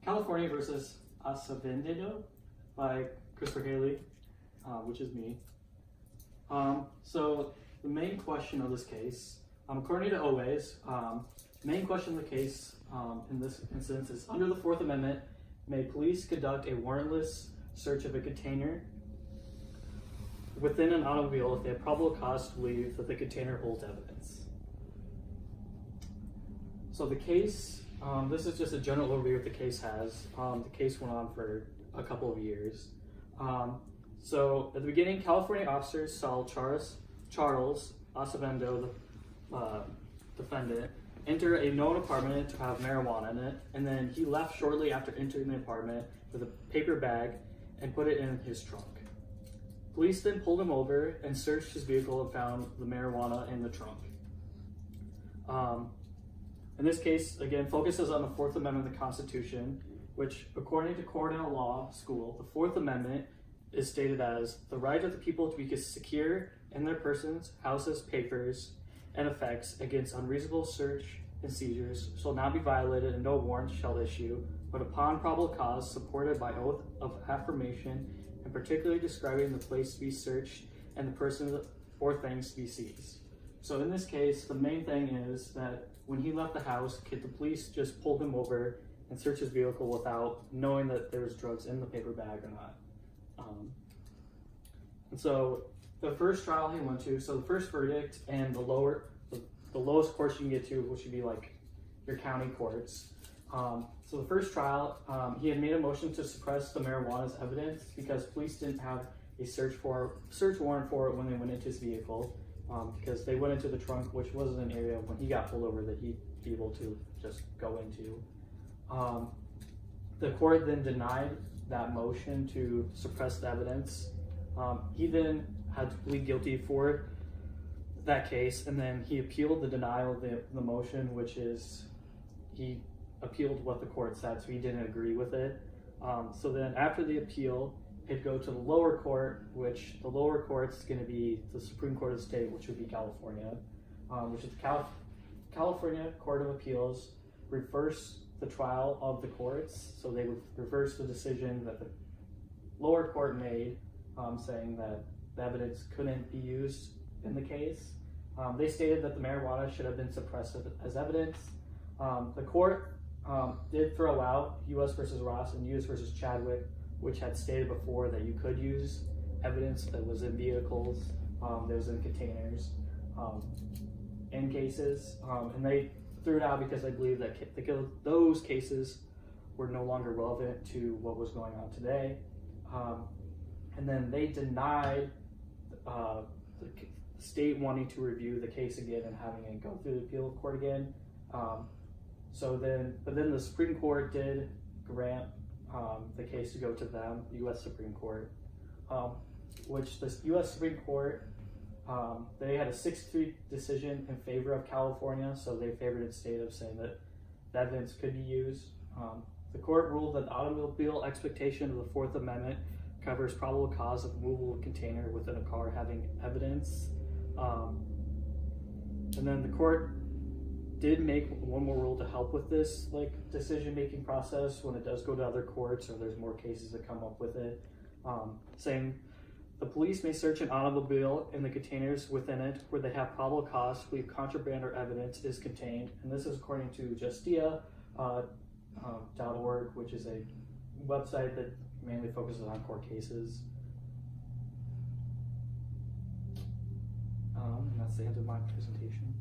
California versus Acevedo by Christopher Haley, which is me. So the main question of this case, according to Always, main question of the case in this instance is, under the Fourth Amendment, may police conduct a warrantless search of a container within an automobile if they have probable cause to believe that the container holds evidence? So the case, this is just a general overview of the case has. The case went on for a couple of years. So at the beginning, California officers saw Charles Acevedo, the defendant, enter a known apartment to have marijuana in it, and then he left shortly after entering the apartment with a paper bag and put it in his trunk. Police then pulled him over and searched his vehicle and found the marijuana in the trunk. In this case, again, focuses on the Fourth Amendment of the Constitution, which, according to Cornell Law School, the Fourth Amendment is stated as the right of the people to be secure in their persons, houses, papers, and effects against unreasonable search and seizures shall not be violated, and no warrant shall issue, but upon probable cause supported by oath of affirmation, and particularly describing the place to be searched and the person or things to be seized. So in this case, the main thing is that when he left the house, the police just pulled him over and searched his vehicle without knowing that there was drugs in the paper bag or not. And so the first trial he went to, so the first verdict and the lowest courts you can get to, which would be like your county courts. So the first trial, he had made a motion to suppress the marijuana as evidence because police didn't have a search warrant for it when they went into his vehicle, because they went into the trunk, which wasn't an area when he got pulled over that he'd be able to just go into. The court then denied that motion to suppress the evidence. He then had to plead guilty for that case, and then he appealed the denial of the motion, which is he appealed what the court said, so he didn't agree with it. So then after the appeal, it'd go to the lower court, which the lower court's going to be the Supreme Court of the state, which would be California, which is the California Court of Appeals reversed the trial of the courts. So they would reverse the decision that the lower court made, saying that the evidence couldn't be used in the case. They stated that the marijuana should have been suppressed as evidence. The court did throw out U.S. versus Ross and U.S. versus Chadwick, which had stated before that you could use evidence that was in vehicles, that was in containers, in cases, and they threw it out because they believed that those cases were no longer relevant to what was going on today. And then they denied the state wanting to review the case again and having it go through the appeal court again. But then the Supreme Court did grant the case to go to them, the U.S. Supreme Court, which the U.S. Supreme Court, they had a 6-3 decision in favor of California, so they favored the state of saying that the evidence could be used. The court ruled that the automobile expectation of the Fourth Amendment covers probable cause of removal of a container within a car having evidence. And then the court did make one more rule to help with this decision-making process when it does go to other courts or there's more cases that come up with it, saying the police may search an automobile and the containers within it where they have probable cause to believe contraband or evidence is contained. And this is according to Justia.org, which is a website that mainly focuses on court cases. And that's the end of my presentation.